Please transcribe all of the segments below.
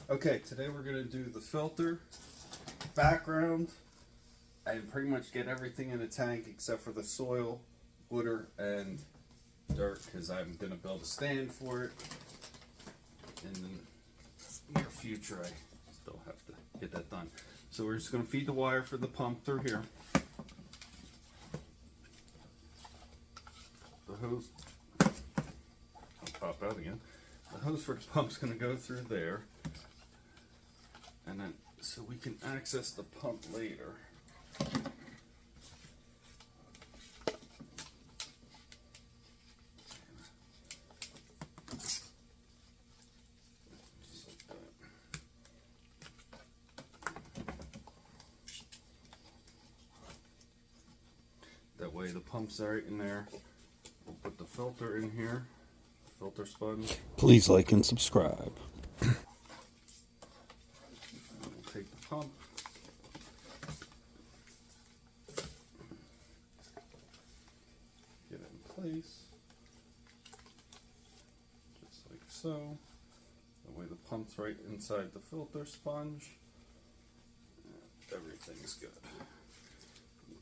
Okay, today we're going to do the filter, background, and pretty much get everything in the tank except for the soil, water, and dirt, because I'm going to build a stand for it. In the near future, I still have to get that done. So we're just going to feed the wire for the pump through here. The hose, I'll pop out again. The hose for the pump's going to go through there. And then, so we can access the pump later. Just like that. That way the pump's right in there. We'll put the filter in here, filter sponge. Please like and subscribe. Take the pump, get it in place, just like so. That way the pump's right inside the filter sponge. Everything's good.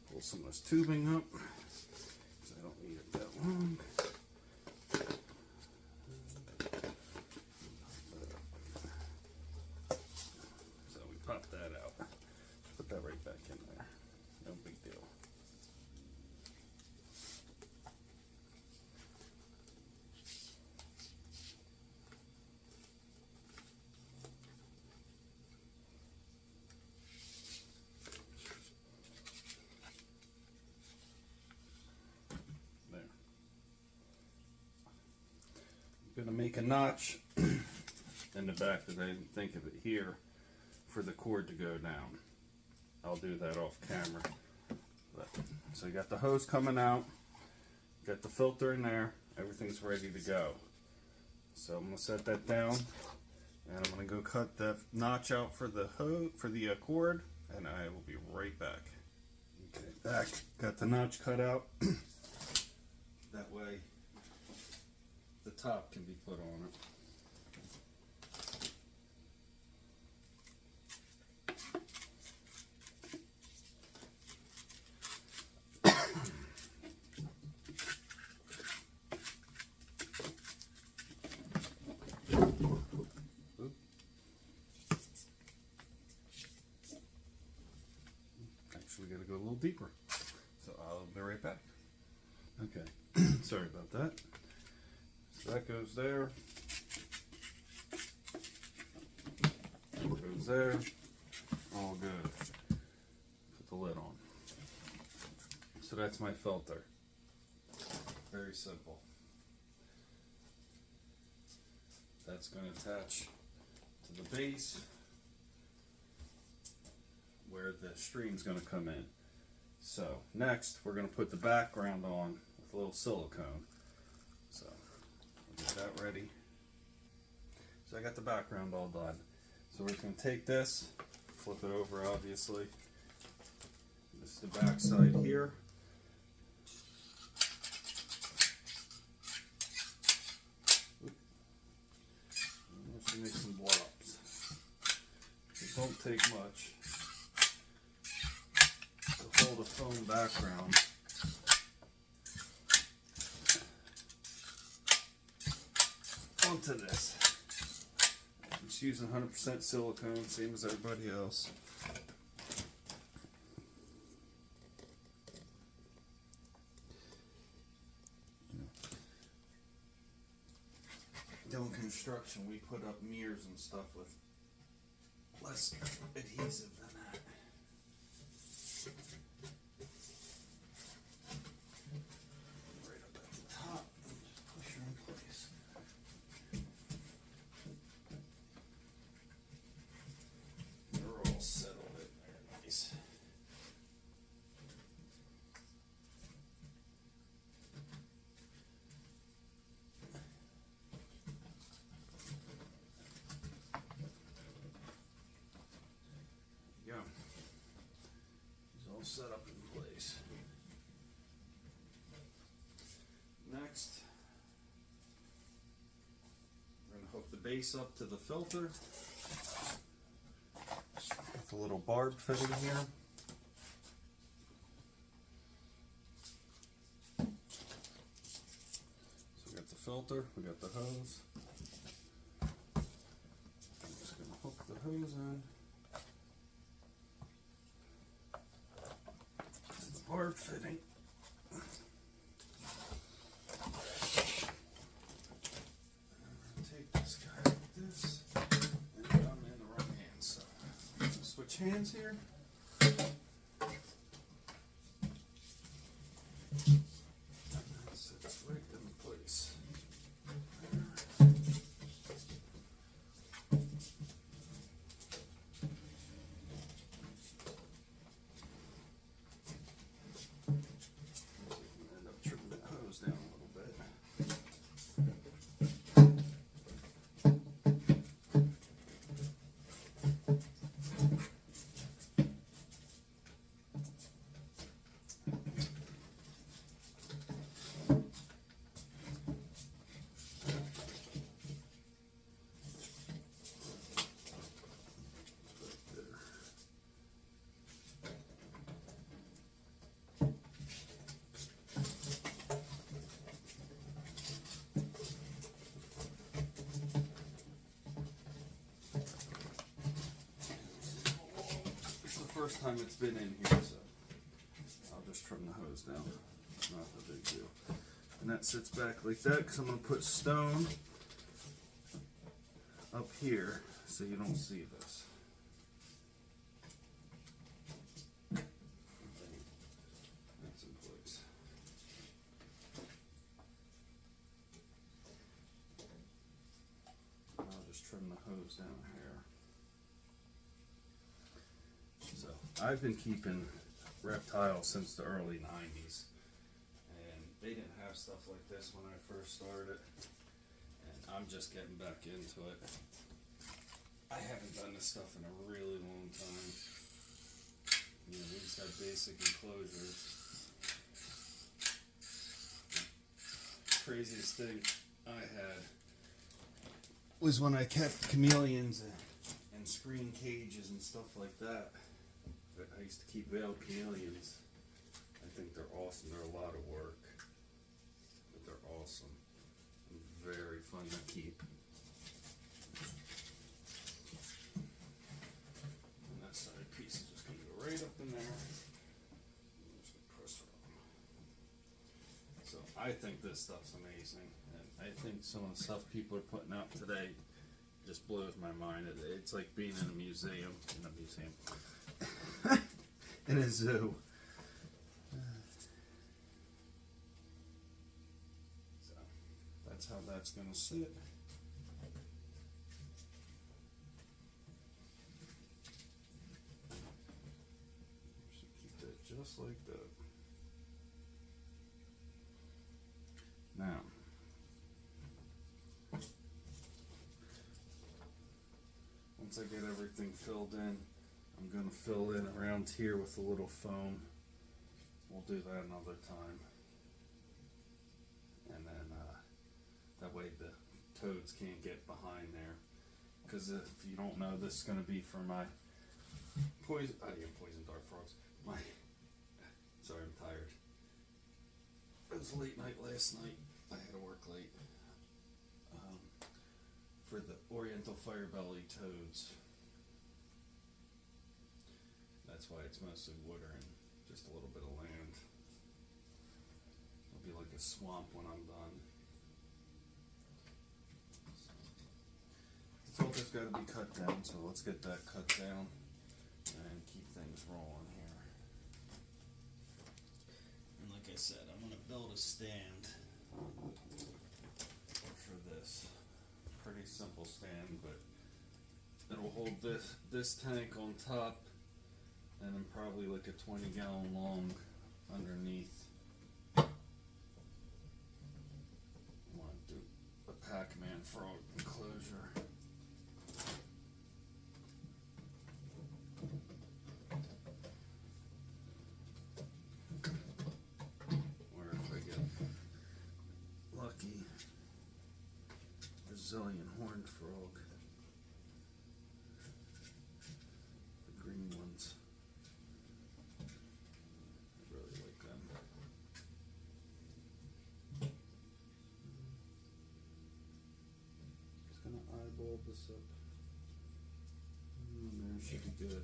Pull some of this tubing up, because I don't need it that long. Pop that out. Put that right back in there. No big deal. There. I'm going to make a notch in the back that I didn't think of it here, for the cord to go down. I'll do that off camera. So you got the hose coming out, got the filter in there, everything's ready to go. So I'm gonna set that down, and I'm gonna go cut the notch out for the cord, and I will be right back. Okay, back, got the notch cut out. That way the top can be put on it. We got to go a little deeper, so I'll be right back. Okay, sorry about that. So that goes there, goes there, all good. Put the lid on. So that's my filter. Very simple. That's going to attach to the base, where the stream's going to come in. So next we're going to put the background on with a little silicone. So we'll get that ready. So I got the background all done. So we're just going to take this, flip it over obviously. This is the back side here. Let's make some blobs. It don't take much. Hold the foam background. Onto this. I'm just using 100% silicone, same as everybody else. Doing construction, we put up mirrors and stuff with less adhesive than that. Right up at the top, and just push her in place. They're all settled in there, nice. There you go. She's all set up in place. Next, we're going to hook the base up to the filter. the little barb fitting here. So we got the filter, we got the hose. I'm just going to hook the hose in. The barb fitting. Take this guy like this, and I'm in the right hand side. Switch hands here. That sits right in place. End up trimming that hose down a little bit. First time it's been in here, so I'll just trim the hose down. Not a big deal. And that sits back like that because I'm going to put stone up here so you don't see this. That's in place. I'll just trim the hose down here. So I've been keeping reptiles since the early 90s, and they didn't have stuff like this when I first started, and I'm just getting back into it. I haven't done this stuff in a really long time. You know, we just had basic enclosures. Craziest thing I had was when I kept chameleons and screen cages and stuff like that. I used to keep veiled chameleons. I think they're awesome. They're a lot of work, but they're awesome and very fun to keep. And that side piece is just going to go right up in there. I'm just going to press it on. So I think this stuff's amazing, and I think some of the stuff people are putting out today just blows my mind. It's like being in a museum. In a zoo. So that's how that's going to sit. Should keep that just like that. Now, once I get everything filled in, I'm going to fill in around here with a little foam. We'll do that another time. And then that way the toads can't get behind there. Because if you don't know, this is going to be for my poison dart frogs. Sorry, I'm tired. It was a late night last night. I had to work late. For the Oriental Firebelly toads. That's why it's mostly water and just a little bit of land. It'll be like a swamp when I'm done. The filter's got to be cut down, so let's get that cut down and keep things rolling here. And like I said, I'm going to build a stand for this. Pretty simple stand, but it'll hold this tank on top. And then probably like a 20-gallon long underneath. I want to do a Pac-Man frog enclosure. Or if I get lucky, Brazilian horned frog. The green should be good.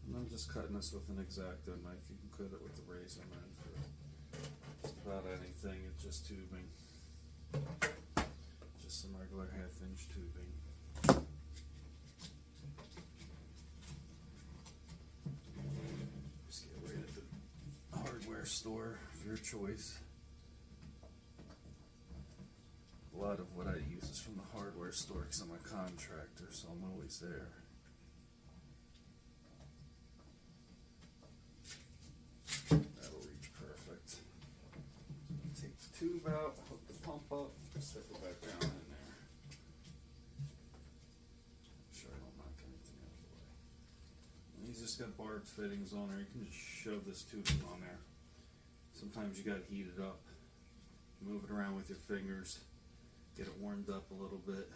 And I'm just cutting this with an X-Acto knife. You can cut it with a razor knife or just about anything. It's just tubing. Just some regular 1/2-inch tubing. Just get right at the hardware store of your choice. A lot of what I use is from the hardware store because I'm a contractor, so I'm always there. That'll reach perfect. Take the tube out, hook the pump up, step it back down in there. Make sure I don't knock anything out of the way. And he's just got barbed fittings on there. You can just shove this tubing on there. Sometimes you gotta heat it up. Move it around with your fingers. Get it warmed up a little bit.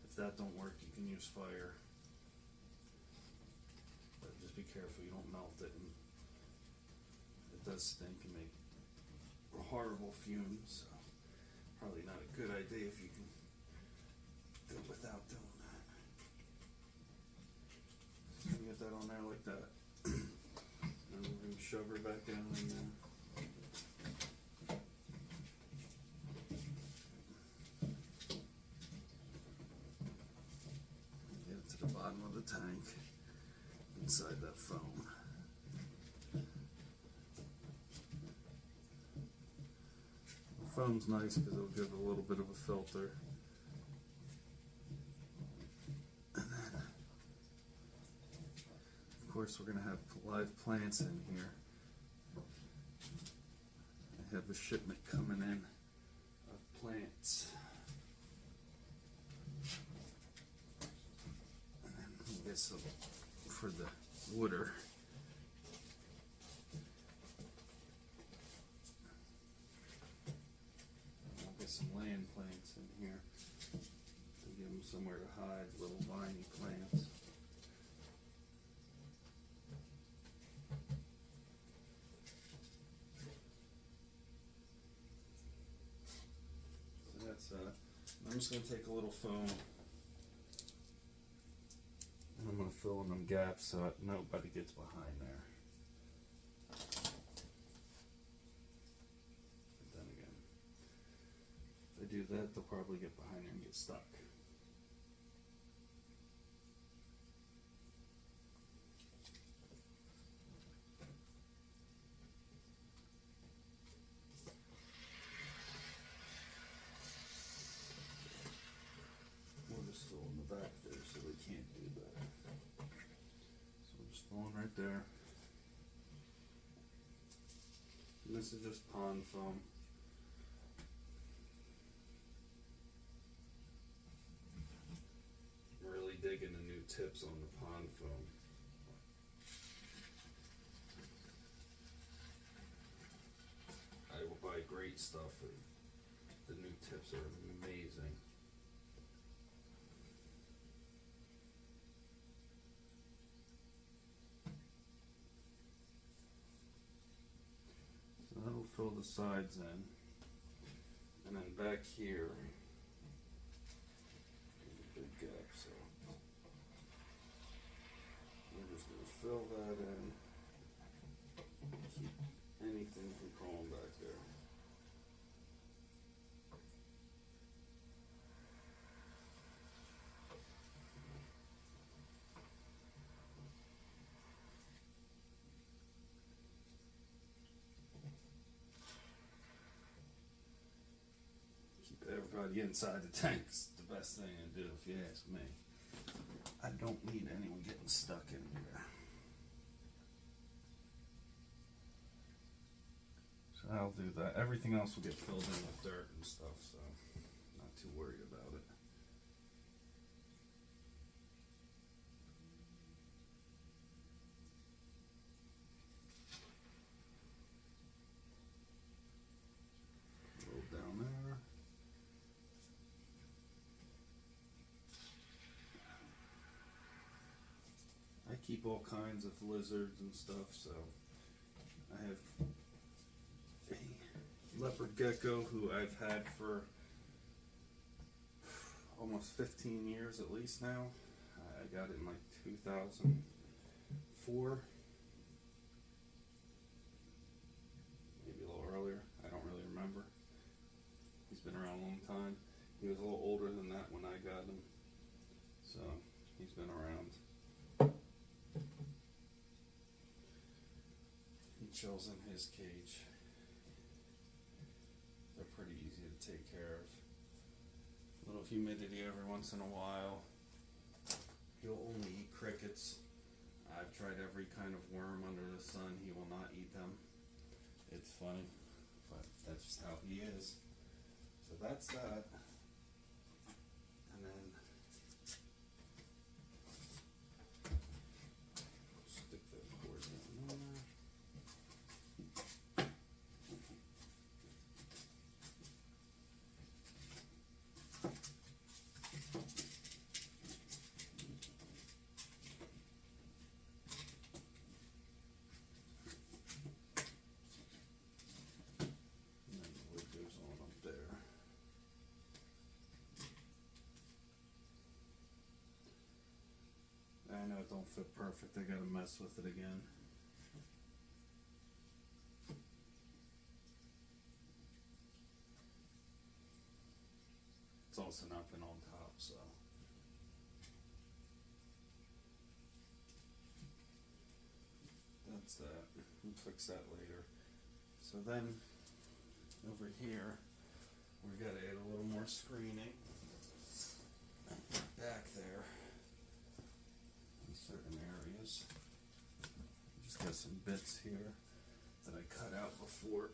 If that don't work, you can use fire. But just be careful you don't melt it. And it does stink and make horrible fumes. So probably not a good idea if you can do it without doing that. So you get that on there like that. And we're going to shove her back down in there. The bottom of the tank inside that foam. The foam's nice because it'll give a little bit of a filter. And then, of course, we're going to have live plants in here. I have a shipment coming in of plants. Some for the water. I'll get some land plants in here to give them somewhere to hide, little viney plants. So that's I'm just going to take a little foam. I'm going to fill in them gaps so that nobody gets behind there. But then again, if I do that, they'll probably get behind there and get stuck. We'll just fill in the back there so they can't do that. Going right there. And this is just pond foam. I'm really digging the new tips on the pond foam. I will buy great stuff. The new tips are amazing. That'll fill the sides in, and then back here there's a big gap, so we're just going to fill that in, keep anything from crawling back there. Everybody inside the tank's the best thing to do, if you ask me. I don't need anyone getting stuck in here. So I'll do that. Everything else will get filled in with dirt and stuff, so I'm not too worried about it. Roll down there. I keep all kinds of lizards and stuff, so I have a leopard gecko who I've had for almost 15 years at least now. I got it in like 2004. Maybe a little earlier. I don't really remember. He's been around a long time. He was a little older than that when I got him. So he's been around. He chills in his cage. They're pretty easy to take care of. A little humidity every once in a while. He'll only eat crickets. I've tried every kind of worm under the sun. He will not eat them. It's funny, but that's just how he is. So that's that. And then stick those cords in there. And then the lid goes on up there. I know it don't fit perfect. I gotta mess with it again. It's also not been on top, so. That's that. We'll fix that later. So then, over here, we gotta add a little more screening. Back there. In certain areas. Just got some bits here that I cut out before.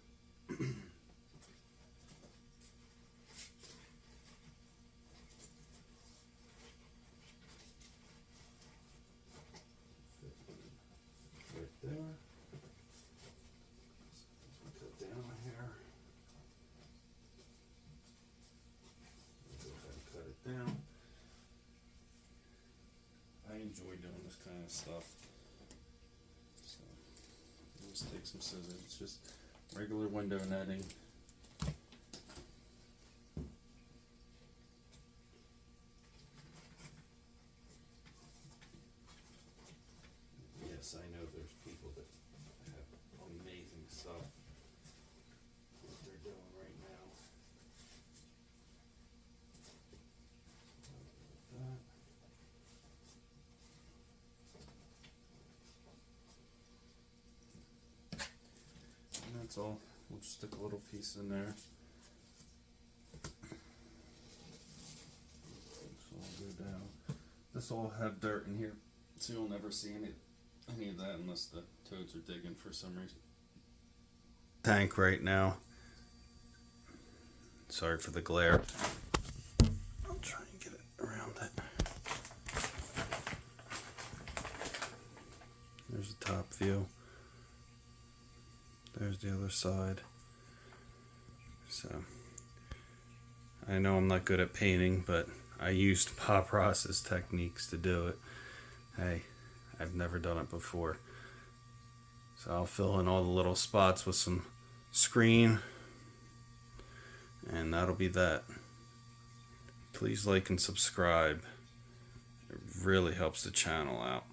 Right there. Cut down a hair. Go ahead and cut it down. I enjoy doing this kind of stuff. So, just take some scissors. It's just regular window netting. Yes, I know there's people that have amazing stuff what they're doing right now. Like that. And that's all. We'll just stick a little piece in there. This will all go down. This will have dirt in here, so you'll never see any of that unless the toads are digging for some reason. Tank right now. Sorry for the glare. I'll try and get it around it. There's the top view. There's the other side. So, I know I'm not good at painting, but I used Bob Ross's techniques to do it. Hey, I've never done it before. So I'll fill in all the little spots with some screen, and that'll be that. Please like and subscribe. It really helps the channel out.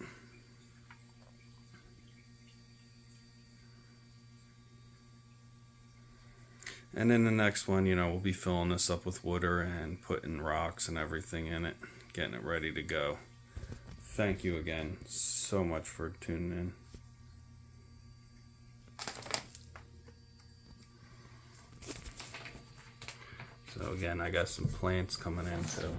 And in the next one, we'll be filling this up with water and putting rocks and everything in it, getting it ready to go. Thank you again so much for tuning in. So again, I got some plants coming in too.